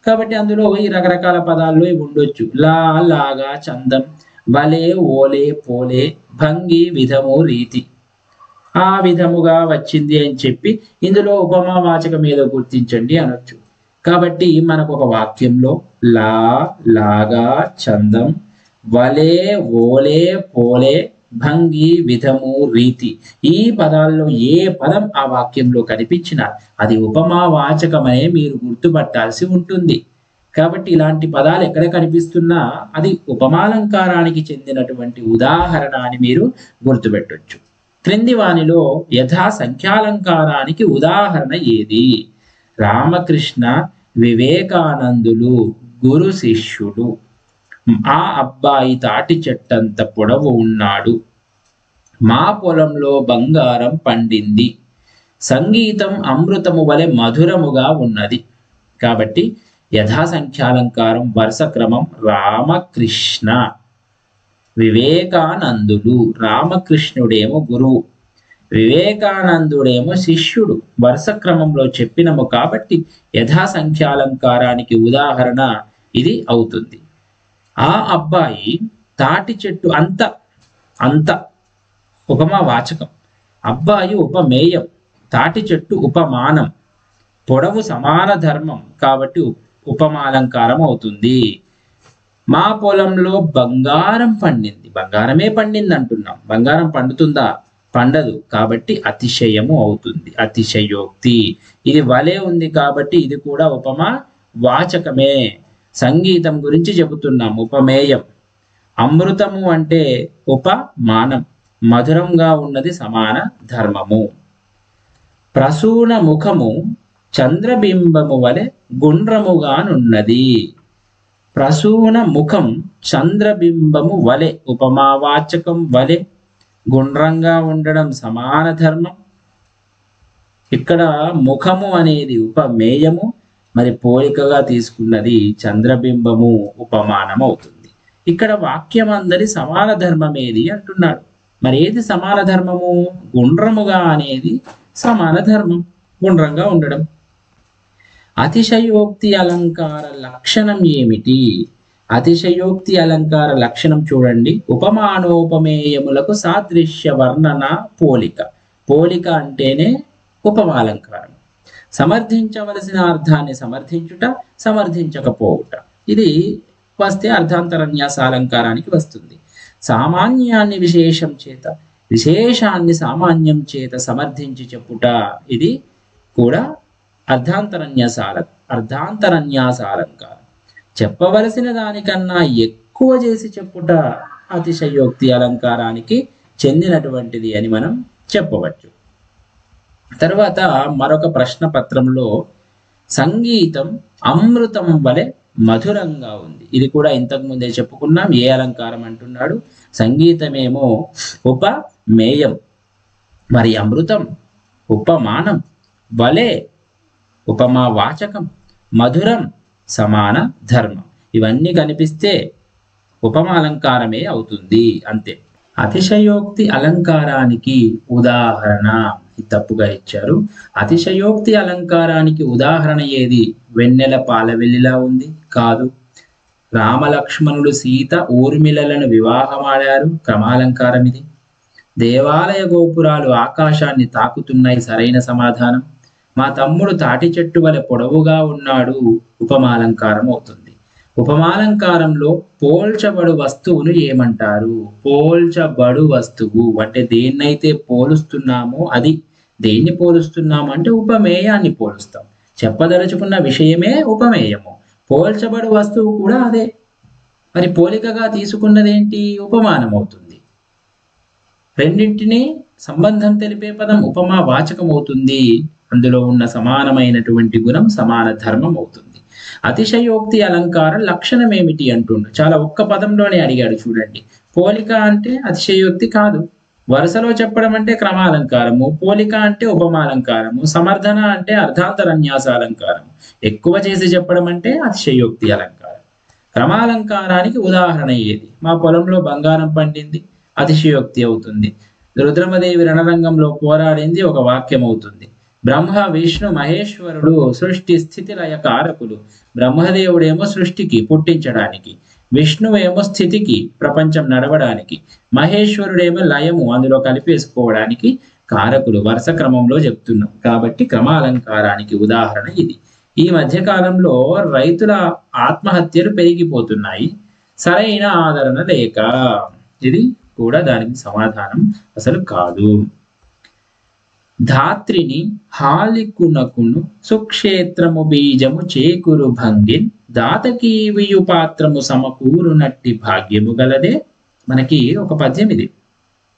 కాబట్టి అందులో ఈ రకరకాల పదాల్లో ఇవి ఉండొచ్చు. లా, లాగా, చందం, వలే, ఓలే, పోలే, భంగి, విధము, రీతి, ఆ విధముగా వచ్చింది అని చెప్పి ఇందులో ఉపమా వాచకం ఏదో గుర్తించండి అనొచ్చు. కాబట్టి మనకు ఒక వాక్యంలో లా, లాగా, చందం, వలే, ఓలే, పోలే, భంగి, విధము, రీతి, ఈ పదాల్లో ఏ పదం ఆ వాక్యంలో కనిపించినా అది ఉపమా వాచకమనే మీరు గుర్తుపట్టాల్సి ఉంటుంది. కాబట్టి ఇలాంటి పదాలు ఎక్కడ కనిపిస్తున్నా అది ఉపమాలంకారానికి చెందినటువంటి ఉదాహరణ అని మీరు గుర్తుపెట్టొచ్చు. క్రింది వానిలో యథా సంఖ్యాలంకారానికి ఉదాహరణ ఏది? రామకృష్ణ వివేకానందులు గురు శిష్యుడు. ఆ అబ్బాయి తాటి చెట్టంత పొడవు ఉన్నాడు. మా పొలంలో బంగారం పండింది. సంగీతం అమృతము వలె మధురముగా ఉన్నది. కాబట్టి యథాసంఖ్యాలంకారం వరుస క్రమం రామకృష్ణ, వివేకానందులు. రామకృష్ణుడేమో గురువు, వివేకానందుడేమో శిష్యుడు. వరుస క్రమంలో చెప్పినము కాబట్టి యథాసంఖ్యాలంకారానికి ఉదాహరణ ఇది అవుతుంది. ఆ అబ్బాయి తాటి చెట్టు అంత ఉపమా వాచకం, అబ్బాయి ఉపమేయం, తాటి చెట్టు ఉపమానం, పొడవు సమాన ధర్మం కాబట్టి ఉపమాలంకారం అవుతుంది. మా పొలంలో బంగారం పండింది. బంగారమే పండింది అంటున్నాం, బంగారం పండుతుందా? పండదు, కాబట్టి అతిశయము అవుతుంది, అతిశయోక్తి. ఇది వలే ఉంది కాబట్టి ఇది కూడా ఉపమా వాచకమే. సంగీతం గురించి చెబుతున్నాం, ఉపమేయం. అమృతము అంటే ఉపమానం, మధురంగా ఉన్నది సమాన ధర్మము. ప్రసూన ముఖము చంద్రబింబము వలె గుండ్రముగానున్నది. ప్రసూన ముఖం చంద్రబింబము వలె, ఉపమావాచకం వలె, గుండ్రంగా ఉండడం సమాన ధర్మం. ఇక్కడ ముఖము అనేది ఉపమేయము, మరి పోలికగా తీసుకున్నది చంద్రబింబము ఉపమానం అవుతుంది. ఇక్కడ వాక్యం అందరి సమాన ధర్మం ఏది అంటున్నాడు. మరి ఏది సమాన ధర్మము? గుండ్రముగా అనేది సమాన ధర్మం, గుండ్రంగా ఉండడం. అతిశయోక్తి అలంకార లక్షణం ఏమిటి? అతిశయోక్తి అలంకార లక్షణం చూడండి. ఉపమానోపమేయములకు సాదృశ్య వర్ణన పోలిక. పోలిక అంటేనే ఉపమాలంకారం. సమర్థించవలసిన అర్థాన్ని సమర్థించుట, సమర్థించకపోవుట. ఇది వస్తే అర్థాంతరన్యాస అలంకారానికి వస్తుంది. సామాన్యాన్ని విశేషం చేత, విశేషాన్ని సామాన్యం చేత సమర్థించి చెప్పుట, ఇది కూడా అర్థాంతరన్యాస అలంకారం. చెప్పవలసిన దానికన్నా ఎక్కువ చేసి చెప్పుట అతిశయోక్తి అలంకారానికి చెందినటువంటిది అని మనం చెప్పవచ్చు. తర్వాత మరొక ప్రశ్న పత్రంలో సంగీతం అమృతం వలె మధురంగా ఉంది. ఇది కూడా ఇంతకు ముందే చెప్పుకున్నాం. ఏ అలంకారం అంటున్నాడు? సంగీతమేమో ఉపమేయం, మరి అమృతం ఉపమానం, వలె ఉపమా వాచకం, మధురం సమాన ధర్మం. ఇవన్నీ కనిపిస్తే ఉపమాలంకారమే అవుతుంది, అంతే. అతిశయోక్తి అలంకారానికి ఉదాహరణ తప్పుగా ఇచ్చారు. అతిశయోక్తి అలంకారానికి ఉదాహరణ ఏది? వెన్నెల పాలవెల్లిలా ఉంది కాదు. రామలక్ష్మణులు సీత ఊర్మిళలను వివాహమాడారు, క్రమాలంకారం ఇది. దేవాలయ గోపురాలు ఆకాశాన్ని తాకుతున్నాయి, సరైన సమాధానం. మా తమ్ముడు తాటి చెట్టు వలె పొడవుగా ఉన్నాడు, ఉపమాలంకారం అవుతుంది. ఉపమాలంకారంలో పోల్చబడు వస్తువును ఏమంటారు? పోల్చబడు వస్తువు అంటే దేన్నైతే పోలుస్తున్నామో అది. దేన్ని పోలుస్తున్నాము అంటే ఉపమేయాన్ని పోలుస్తాం. చెప్పదలుచుకున్న విషయమే ఉపమేయము. పోల్చబడు వస్తువు కూడా అదే. మరి పోలికగా తీసుకున్నదేంటి? ఉపమానం అవుతుంది. రెండింటినీ సంబంధం తెలిపే పదం ఉపమా వాచకం అవుతుంది. అందులో ఉన్న సమానమైనటువంటి గుణం సమాన ధర్మం అవుతుంది. అతిశయోక్తి అలంకారం లక్షణం ఏమిటి అంటుండు. చాలా ఒక్క పదంలోనే అడిగాడు చూడండి. పోలిక అంటే అతిశయోక్తి కాదు, వరుసలో చెప్పడం అంటే క్రమాలంకారము, పోలిక అంటే ఉపమాలంకారము, సమర్థన అంటే అర్థాంతరన్యాస అలంకారము, ఎక్కువ చేసి చెప్పడం అంటే అతిశయోక్తి అలంకారం. క్రమాలంకారానికి ఉదాహరణ ఏది? మా పొలంలో బంగారం పండింది, అతిశయోక్తి అవుతుంది. రుద్రమదేవి రణరంగంలో పోరాడింది, ఒక వాక్యం అవుతుంది. బ్రహ్మ విష్ణు మహేశ్వరుడు సృష్టి స్థితి లయ కారకులు. బ్రహ్మదేవుడేమో సృష్టికి పుట్టించడానికి, విష్ణువేమో స్థితికి ప్రపంచం నడవడానికి, మహేశ్వరుడేమో లయము అందులో కలిపేసుకోవడానికి కారకులు. వరుస క్రమంలో చెప్తున్నాం కాబట్టి క్రమాలంకారానికి ఉదాహరణ ఇది. ఈ మధ్య కాలంలో రైతుల ఆత్మహత్యలు పెరిగిపోతున్నాయి, సరైన ఆదరణ లేక. ఇది కూడా దానికి సమాధానం అసలు కాదు. ధాత్రిని హాలికునకును సుక్షేత్రము బీజము చేకురు భంగిన్ దాతకీవియు పాత్రము సమకూరునట్టి భాగ్యము గలదే. మనకి ఒక పద్యం ఇది,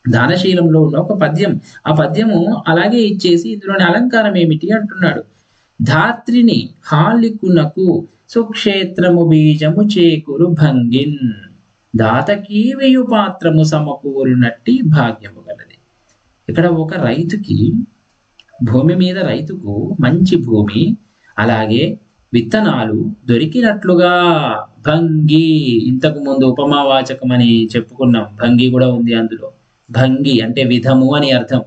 దానశీలంలో ఉన్న ఒక పద్యం. ఆ పద్యము అలాగే ఇచ్చేసి ఇందులోని అలంకారం ఏమిటి అంటున్నాడు. ధాత్రిని హాలికునకు సుక్షేత్రము బీజము చేకురు భంగిన్ దాతకీవియు పాత్రము సమకూరునట్టి భాగ్యము గలదే. ఇక్కడ ఒక రైతుకి, భూమి మీద రైతుకు మంచి భూమి, అలాగే విత్తనాలు దొరికినట్లుగా భంగి. ఇంతకు ముందు ఉపమావాచకం అని చెప్పుకున్నాం, భంగి కూడా ఉంది అందులో. భంగి అంటే విధము అని అర్థం.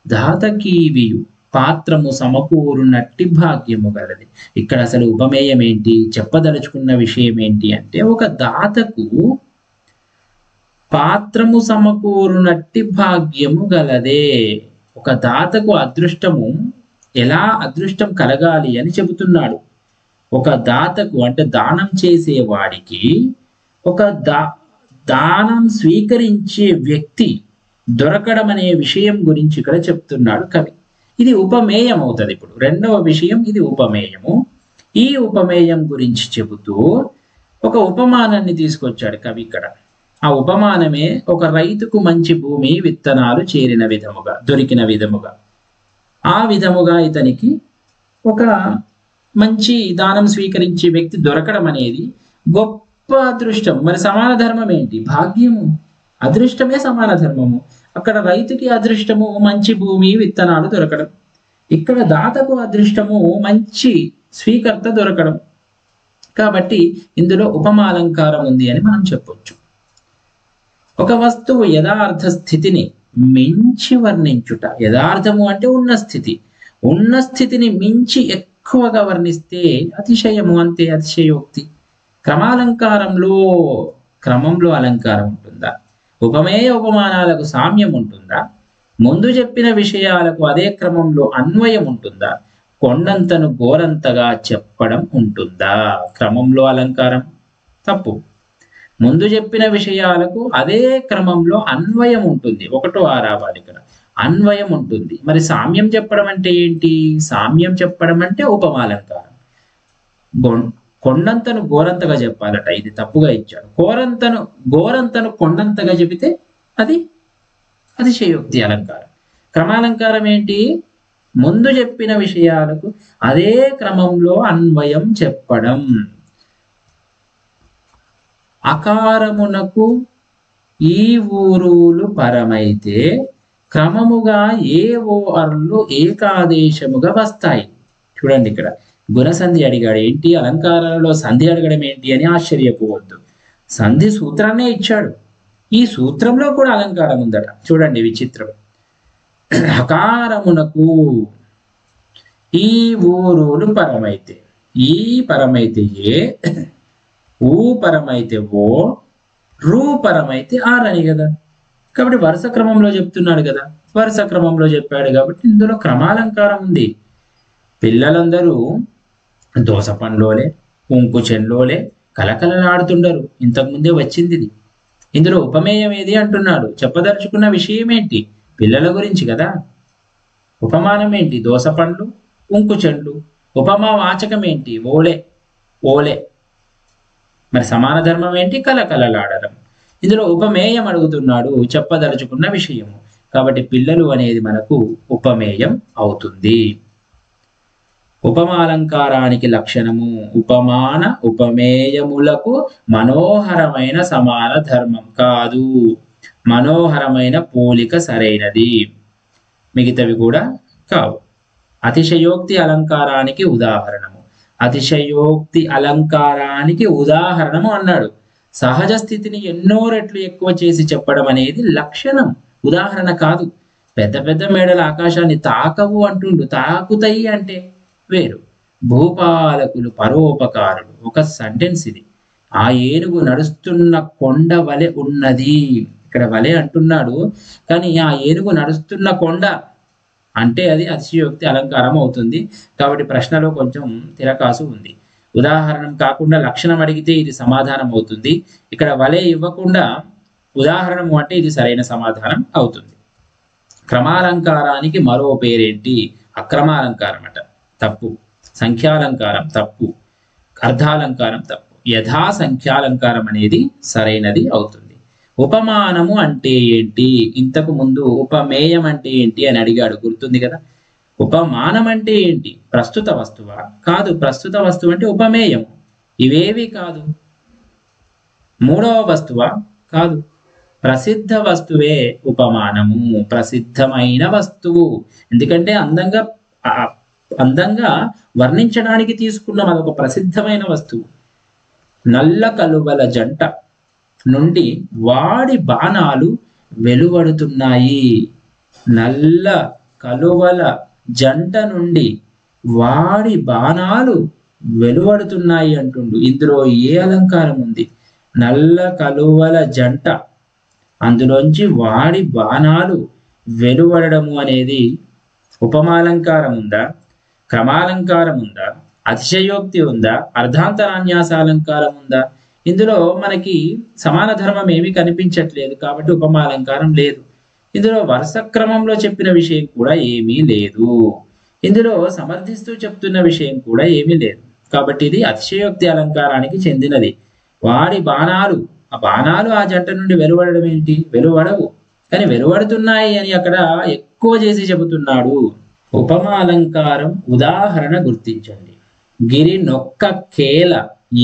దాతకీవియు పాత్రము సమకూరునట్టి భాగ్యము గలది. ఇక్కడ అసలు ఉపమేయం ఏంటి, చెప్పదలుచుకున్న విషయం ఏంటి అంటే, ఒక దాతకు పాత్రము సమకూరునట్టి భాగ్యము గలదే. ఒక దాతకు అదృష్టము, ఎలా అదృష్టం కలగాలి అని చెబుతున్నాడు. ఒక దాతకు అంటే దానం చేసేవాడికి ఒక దానం స్వీకరించే వ్యక్తి దొరకడం అనే విషయం గురించి ఇక్కడ చెప్తున్నాడు కవి. ఇది ఉపమేయం అవుతుంది. ఇప్పుడు రెండవ విషయం, ఇది ఉపమేయము. ఈ ఉపమేయం గురించి చెబుతూ ఒక ఉపమానాన్ని తీసుకొచ్చాడు కవి ఇక్కడ. ఆ ఉపమానమే ఒక రైతుకు మంచి భూమి, విత్తనాలు చేరిన విధముగా, దొరికిన విధముగా, ఆ విధముగా ఇతనికి ఒక మంచి దానం స్వీకరించే వ్యక్తి దొరకడం అనేది గొప్ప అదృష్టం. మరి సమాన ధర్మం ఏంటి? భాగ్యము. అదృష్టమే సమాన ధర్మము. అక్కడ రైతుకి అదృష్టము మంచి భూమి, విత్తనాలు దొరకడం. ఇక్కడ దాతకు అదృష్టము మంచి స్వీకర్త దొరకడం. కాబట్టి ఇందులో ఉపమాలంకారం ఉంది అని మనం చెప్పొచ్చు. ఒక వస్తువు యథార్థ స్థితిని మించి వర్ణించుట. యథార్థము అంటే ఉన్న స్థితి, ఉన్న స్థితిని మించి ఎక్కువగా వర్ణిస్తే అతిశయము, అంతే అతిశయోక్తి. క్రమంలో అలంకారం ఉంటుందా? ఉపమేయ ఉపమానాలకు సామ్యం ఉంటుందా? ముందు చెప్పిన విషయాలకు అదే క్రమంలో అన్వయం ఉంటుందా? కొండంతను గోరంతగా చెప్పడం ఉంటుందా? క్రమంలో అలంకారం తప్పు. ముందు చెప్పిన విషయాలకు అదే క్రమంలో అన్వయం ఉంటుంది. ఒకటో ఆ రావాలి ఇక్కడ, అన్వయం ఉంటుంది. మరి సామ్యం చెప్పడం అంటే ఏంటి? సామ్యం చెప్పడం అంటే ఉపమాలంకారం. కొండంతను గోరంతగా చెప్పాలట, ఇది తప్పుగా ఇచ్చాడు. గోరంతను కొండంతగా చెబితే అది అతిశయోక్తి అలంకారం. క్రమాలంకారం ఏంటి? ముందు చెప్పిన విషయాలకు అదే క్రమంలో అన్వయం చెప్పడం. అకారమునకు ఈ ఊరులు పరమైతే క్రమముగా ఏ ఓ అర్లు ఏకాదేశముగా వస్తాయి. చూడండి, ఇక్కడ గుణసంధి అడిగాడు. ఏంటి అలంకారాలలో సంధి అడగడం ఏంటి అని ఆశ్చర్యపోవద్దు. సంధి సూత్రాన్నే ఇచ్చాడు. ఈ సూత్రంలో కూడా అలంకారం ఉందట. చూడండి విచిత్రం. అకారమునకు ఈ ఊరులు పరమైతే, ఈ పరమైతే ఏ, ఊ పరమైతే ఓ, రూ పరమైతే ఆర్ అని కదా. కాబట్టి వరుస క్రమంలో చెప్తున్నాడు కదా, వరుస క్రమంలో చెప్పాడు కాబట్టి ఇందులో క్రమాలంకారం ఉంది. పిల్లలందరూ దోస పండ్లోలే, ఉంకు చెన్లోలే కలకలలాడుతుండరు. ఇంతకుముందే వచ్చింది ఇది. ఇందులో ఉపమేయం ఏది అంటున్నాడు. చెప్పదలుచుకున్న విషయం ఏంటి? పిల్లల గురించి కదా. ఉపమానం ఏంటి? దోస పండ్లు, ఉంకు చెండ్లు. ఉపమా వాచకం ఏంటి? ఓలే, ఓలే. మరి సమాన ధర్మం ఏంటి? కలకలలాడడం. ఇందులో ఉపమేయం అడుగుతున్నాడు, చెప్పదలుచుకున్న విషయము. కాబట్టి పిల్లలు అనేది మనకు ఉపమేయం అవుతుంది. ఉపమాలంకారానికి లక్షణము ఉపమాన ఉపమేయములకు మనోహరమైన సమాన ధర్మం కాదు, మనోహరమైన పోలిక సరైనది, మిగతావి కూడా కావు. అతిశయోక్తి అలంకారానికి ఉదాహరణము. అతిశయోక్తి అలంకారానికి ఉదాహరణము అన్నాడు. సహజ స్థితిని ఎన్నో రెట్లు ఎక్కువ చేసి చెప్పడం అనేది లక్షణం, ఉదాహరణ కాదు. పెద్ద పెద్ద మేడల ఆకాశాన్ని తాకవు అంటుండు, తాకుతాయి అంటే వేరు. భూపాలకులు పరోపకారులు, ఒక సెంటెన్స్ ఇది. ఆ ఏనుగు నడుస్తున్న కొండ వలె ఉన్నది. ఇక్కడ వలె అంటున్నాడు, కానీ ఆ ఏనుగు నడుస్తున్న కొండ అంటే అది అతిశయోక్తి అలంకారం అవుతుంది. కాబట్టి ప్రశ్నలో కొంచెం తిరకాసు ఉంది. ఉదాహరణ కాకుండా లక్షణం అడిగితే ఇది సమాధానం అవుతుంది. ఇక్కడ వలె ఇవ్వకుండా ఉదాహరణము అంటే ఇది సరైన సమాధానం అవుతుంది. క్రమాలంకారానికి మరో పేరేంటి? అక్రమాలంకారం అట, తప్పు. సంఖ్యాలంకారం తప్పు. అర్ధాలంకారం తప్పు. యథా సంఖ్యాలంకారం అనేది సరైనది అవుతుంది. ఉపమానము అంటే ఏంటి? ఇంతకు ముందు ఉపమేయం అంటే ఏంటి అని అడిగాడు, గుర్తుంది కదా. ఉపమానం అంటే ఏంటి? ప్రస్తుత వస్తువా? కాదు. ప్రస్తుత వస్తువు అంటే ఉపమేయం. ఇవేవి కాదు. మూడవ వస్తువా? కాదు. ప్రసిద్ధ వస్తువే ఉపమానము, ప్రసిద్ధమైన వస్తువు. ఎందుకంటే అందంగా వర్ణించడానికి తీసుకున్నాం, అదొక ప్రసిద్ధమైన వస్తువు. నల్ల కలువల జంట నుండి వాడి బాణాలు వెలువడుతున్నాయి. నల్ల కలువల జంట నుండి వాడి బాణాలు వెలువడుతున్నాయి అంటుండు. ఇందులో ఏ అలంకారం ఉంది? నల్ల కలువల జంట, అందులోంచి వాడి బాణాలు వెలువడము అనేది ఉపమాలంకారం ఉందా? క్రమాలంకారం ఉందా? అతిశయోక్తి ఉందా? అర్ధాంతరాన్యాసాలంకారం ఉందా? ఇందులో మనకి సమాన ధర్మం ఏమీ కనిపించట్లేదు, కాబట్టి ఉపమాలంకారం లేదు. ఇందులో వరుస క్రమంలో చెప్పిన విషయం కూడా ఏమీ లేదు. ఇందులో సమర్థిస్తూ చెప్తున్న విషయం కూడా ఏమీ లేదు. కాబట్టి ఇది అతిశయోక్తి అలంకారానికి చెందినది. వాడి బాణాలు, ఆ బాణాలు ఆ జంట నుండి వెలువడడం ఏంటి? వెలువడవు, కానీ వెలువడుతున్నాయి అని అక్కడ ఎక్కువ చేసి చెబుతున్నాడు. ఉపమాలంకారం ఉదాహరణ గుర్తించండి. గిరి నొక్క కేల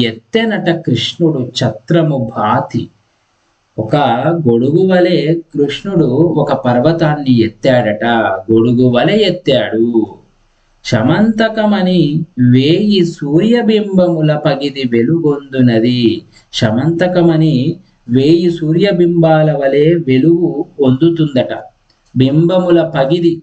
ఎత్తెనట కృష్ణుడు ఛత్రము భాతి. ఒక గొడుగు వలె కృష్ణుడు ఒక పర్వతాన్ని ఎత్తాడట, గొడుగు వలె ఎత్తాడు. శమంతకమని 1000 సూర్యబింబముల పగిది వెలుగొందునది. శమంతకమని 1000 సూర్యబింబాల వలె వెలుగు పొందుతుందట. బింబముల పగిది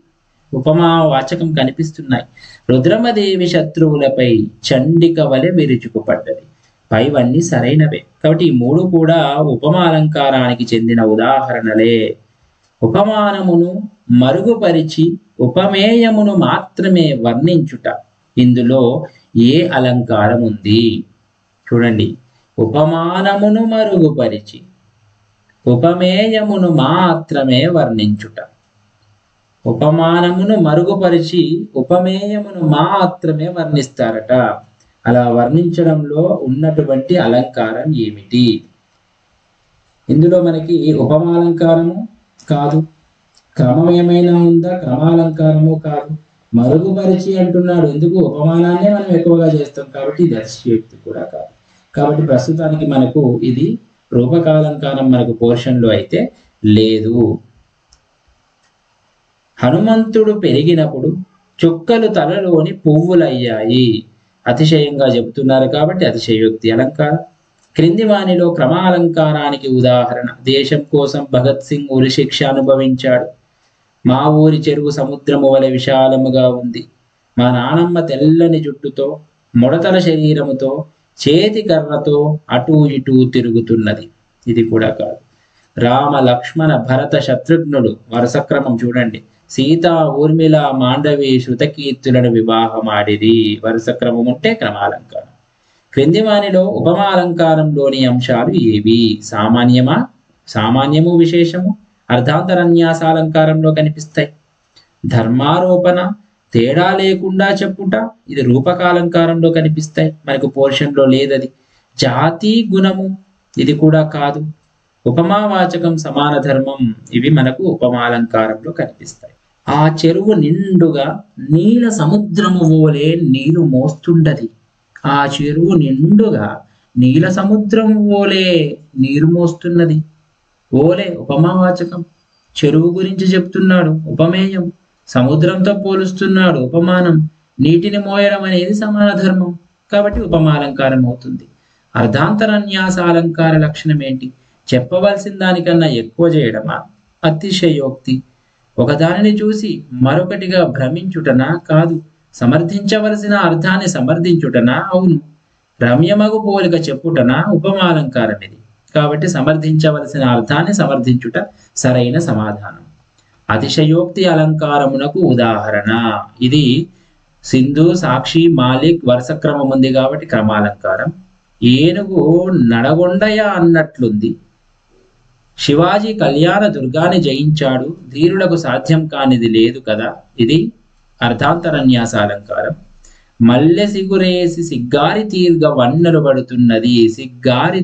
ఉపమా వాచకం కనిపిస్తున్నాయి. రుద్రమదేవి శత్రువులపై చండిక వలె విరుచుకుపడ్డది. పైవన్నీ సరైనవే. కాబట్టి ఈ మూడు కూడా ఉపమాలంకారానికి చెందిన ఉదాహరణలే. ఉపమానమును మరుగుపరిచి ఉపమేయమును మాత్రమే వర్ణించుట, ఇందులో ఏ అలంకారం ఉంది? చూడండి, ఉపమానమును మరుగుపరిచి ఉపమేయమును మాత్రమే వర్ణించుట. ఉపమానమును మరుగుపరిచి ఉపమేయమును మాత్రమే వర్ణిస్తారట. అలా వర్ణించడంలో ఉన్నటువంటి అలంకారం ఏమిటి? ఇందులో మనకి ఉపమాలంకారము కాదు, క్రమం ఏమైనా ఉందా? క్రమాలంకారము కాదు. మరుగుపరిచి అంటున్నాడు, ఎందుకు? ఉపమానాన్నే మనం ఎక్కువగా చేస్తాం కాబట్టి ఇది అతిశయోక్తి కూడా కాదు. కాబట్టి ప్రస్తుతానికి మనకు ఇది రూపకాలంకారం మనకు పోర్షన్లో అయితే లేదు. హనుమంతుడు పెరిగినప్పుడు చుక్కలు తలలోని పువ్వులయ్యాయి. అతిశయంగా చెబుతున్నారు కాబట్టి అతిశయోక్తి అలంకారం. క్రింది వానిలో క్రమాలంకారానికి ఉదాహరణ. దేశం కోసం భగత్ సింగ్ ఉరి శిక్ష అనుభవించాడు. మా ఊరి చెరువు సముద్రము వలె విశాలముగా ఉంది. మా నానమ్మ తెల్లని జుట్టుతో ముడతల శరీరముతో చేతి కర్రతో అటు ఇటు తిరుగుతున్నది, ఇది కూడా కాదు. రామ లక్ష్మణ భరత శత్రుఘ్నులు వరుస క్రమం చూడండి. సీత ఊర్మిళ మాండవి శృతకీర్తులను వివాహమాడిది, వరుస క్రమం ఉంటే క్రమాలంకారం. క్రింది వానిలో ఉపమాలంకారంలోని అంశాలు ఏవి? సామాన్యము విశేషము అర్ధాంతరన్యాసాలంకారంలో కనిపిస్తాయి. ధర్మారోపణ తేడా లేకుండా చెప్పుట, ఇది రూపకాలంకారంలో కనిపిస్తాయి. మనకు పోర్షన్లో లేదది. జాతి గుణము, ఇది కూడా కాదు. ఉపమావాచకం సమాన ధర్మం, ఇవి మనకు ఉపమాలంకారంలో కనిపిస్తాయి. ఆ చెరువు నిండుగా నీల సముద్రము ఓలే నీరు మోస్తుండది. ఆ చెరువు నిండుగా నీల సముద్రం ఓలే నీరు మోస్తున్నది. ఓలే ఉపమావాచకం, చెరువు గురించి చెప్తున్నాడు ఉపమేయం, సముద్రంతో పోలుస్తున్నాడు ఉపమానం, నీటిని మోయడం అనేది సమాన ధర్మం కాబట్టి ఉపమాలంకారం అవుతుంది. అర్ధాంతరన్యాసాలంకార లక్షణం ఏంటి? చెప్పవలసిన దానికన్నా ఎక్కువ చేయడమా? అతిశయోక్తి. ఒకదానిని చూసి మరొకటిగా భ్రమించుటనా? కాదు. సమర్థించవలసిన అర్థాన్ని సమర్థించుటనా? అవును. రమ్యమగు పోలిక చెప్పుటనా? ఉపమాలంకారం ఇది. కాబట్టి సమర్థించవలసిన అర్థాన్ని సమర్థించుట సరైన సమాధానం. అతిశయోక్తి అలంకారమునకు ఉదాహరణ, ఇది సింధు, సాక్షి, మాలిక్ వరుస క్రమం ఉంది కాబట్టి క్రమాలంకారం. ఏనుగు నడగొండయ అన్నట్లుంది. శివాజీ కళ్యాణ దుర్గాన్ని జయించాడు, ధీరులకు సాధ్యం కానిది లేదు కదా, ఇది అర్ధాంతరన్యాసాలంకారం. మల్లె సిగురేసి సిగ్గారి తీరుగా వన్నెలు పడుతున్నది, సిగ్గారి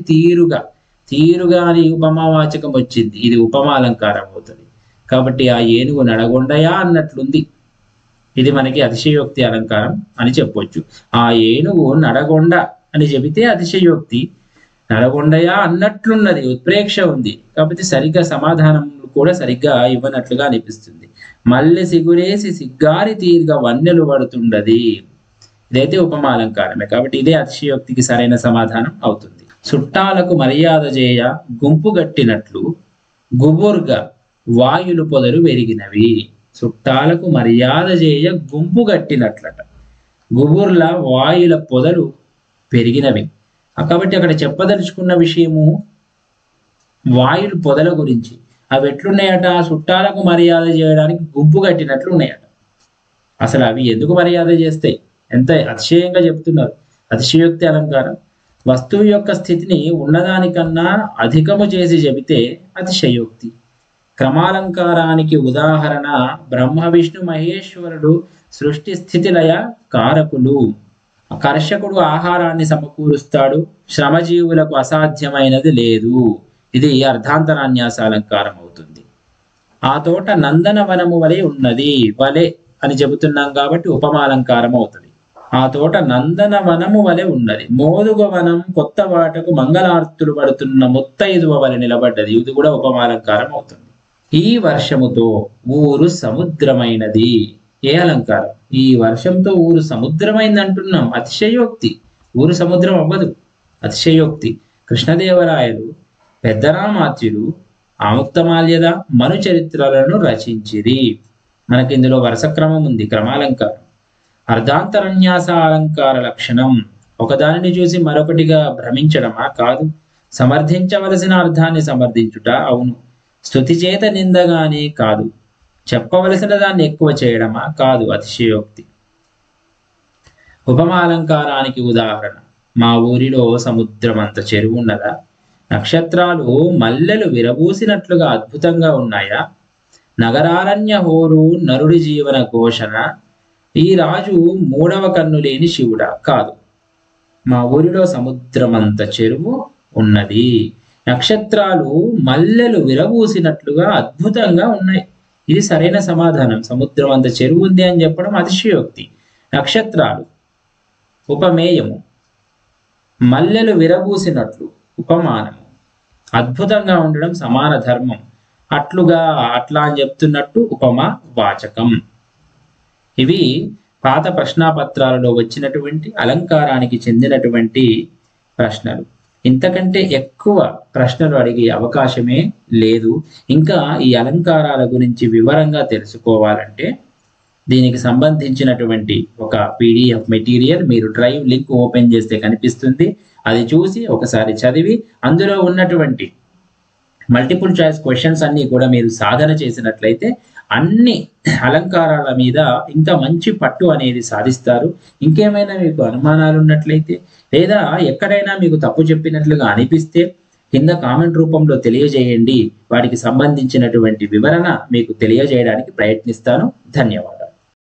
తీరుగా అని ఉపమావాచకం వచ్చింది, ఇది ఉపమాలంకారం అవుతుంది. కాబట్టి ఆ ఏనుగు నడగొండయా అన్నట్లుంది, ఇది మనకి అతిశయోక్తి అలంకారం అని చెప్పొచ్చు. ఆ ఏనుగు నడగొండ అని చెబితే అతిశయోక్తి, నడగొండయా అన్నట్లున్నది ఉత్ప్రేక్ష ఉంది కాబట్టి సరిగ్గా సమాధానం కూడా సరిగ్గా ఇవ్వనట్లుగా అనిపిస్తుంది. మల్లె సిగురేసి సిగ్గారి తీరుగా వన్నెలు పడుతుండది, ఇదైతే ఉపమాలంకారమే కాబట్టి ఇదే అతిశయోక్తికి సరైన సమాధానం అవుతుంది. చుట్టాలకు మర్యాద చేయ గుంపు గట్టినట్లు గుబుర్గా వాయులు పొదలు పెరిగినవి. చుట్టాలకు మర్యాద చేయ గుంపు గట్టినట్లట, గుబుర్ల వాయుల పొదలు పెరిగినవి. కాబట్టి అక్కడ చెప్పదలుచుకున్న విషయము వాయులు పొదల గురించి. అవి ఎట్లున్నాయట? చుట్టాలకు మర్యాద చేయడానికి గుంపు కట్టినట్లు ఉన్నాయట. అసలు అవి ఎందుకు మర్యాద చేస్తాయి? ఎంత అతిశయంగా చెప్తున్నారు. అతిశయోక్తి అలంకారం. వస్తువు యొక్క స్థితిని ఉన్నదానికన్నా అధికము చేసి చెబితే అతిశయోక్తి. క్రమాలంకారానికి ఉదాహరణ బ్రహ్మ విష్ణు మహేశ్వరుడు సృష్టి స్థితి లయ కారకులు. కర్షకుడు ఆహారాన్ని సమకూరుస్తాడు, శ్రమజీవులకు అసాధ్యమైనది లేదు, ఇది అర్ధాంతరాన్యాసాలంకారం అవుతుంది. ఆ తోట నందనవనము వలె ఉన్నది, వలె అని చెబుతున్నాం కాబట్టి ఉపమాలంకారం అవుతుంది. ఆ తోట నందనవనము వలె ఉన్నది. మోదుగ వనం కొత్త వాటకు మంగళార్తులు పడుతున్న ముత్తైదువ వలె నిలబడ్డది, ఇది కూడా ఉపమాలంకారం అవుతుంది. ఈ వర్షముతో ఊరు సముద్రమైనది, ఏ అలంకారం? ఈ వర్షంతో ఊరు సముద్రమైంది అంటున్నాం, అతిశయోక్తి. ఊరు సముద్రం అవ్వదు, అతిశయోక్తి. కృష్ణదేవరాయలు, పెద్దరామాత్యులు ఆముక్తమాల్యద మను చరిత్రలను రచించిరి. మనకి ఇందులో వరుస క్రమం ఉంది, క్రమాలంకారం. అర్ధాంతరన్యాస అలంకార లక్షణం ఒకదానిని చూసి మరొకటిగా భ్రమించడమా? కాదు. సమర్థించవలసిన అర్థాన్ని సమర్థించుట, అవును. స్తుతి చేత నిందగానే కాదు. చెప్పవలసిన దాన్ని ఎక్కువ చేయడమా? కాదు, అతిశయోక్తి. ఉపమాలంకారానికి ఉదాహరణ మా ఊరిలో సముద్రం అంత చెరువు ఉన్నదా? నక్షత్రాలు మల్లెలు విరబూసినట్లుగా అద్భుతంగా ఉన్నాయా? నగరారణ్య హోరు నరుడి జీవన ఘోషణ. ఈ రాజు మూడవ కన్ను లేని శివుడా? కాదు. మా ఊరిలో సముద్రం అంత చెరువు ఉన్నది, నక్షత్రాలు మల్లెలు విరబూసినట్లుగా అద్భుతంగా ఉన్నాయి, ఇది సరైన సమాధానం. సముద్రం అంత చెరువు ఉంది అని చెప్పడం అతిశయోక్తి. నక్షత్రాలు ఉపమేయము, మల్లెలు విరబూసినట్లు ఉపమానము, అద్భుతంగా ఉండడం సమాన ధర్మం, అట్లుగా అట్లా అని చెప్తున్నట్టు ఉపమా వాచకం. ఇవి పాత ప్రశ్నాపత్రాలలో వచ్చినటువంటి అలంకారానికి చెందినటువంటి ప్రశ్నలు. ఇంతకంటే ఎక్కువ ప్రశ్నలు అడిగే అవకాశమే లేదు. ఇంకా ఈ అలంకారాల గురించి వివరంగా తెలుసుకోవాలంటే దీనికి సంబంధించినటువంటి ఒక పీడిఎఫ్ మెటీరియల్ మీరు డ్రైవ్ లింక్ ఓపెన్ చేస్తే కనిపిస్తుంది. అది చూసి ఒకసారి చదివి అందులో ఉన్నటువంటి మల్టిపుల్ చాయిస్ క్వశ్చన్స్ అన్ని కూడా మీరు సాధన చేసినట్లయితే అన్ని అలంకారాల మీద ఇంకా మంచి పట్టు అనేది సాధిస్తారు. ఇంకేమైనా మీకు అనుమానాలు ఉన్నట్లయితే లేదా ఎక్కడైనా మీకు తప్పు చెప్పినట్లుగా అనిపిస్తే కింద కామెంట్ రూపంలో తెలియజేయండి. వాటికి సంబంధించినటువంటి వివరణ మీకు తెలియజేయడానికి ప్రయత్నిస్తాను. ధన్యవాదాలు.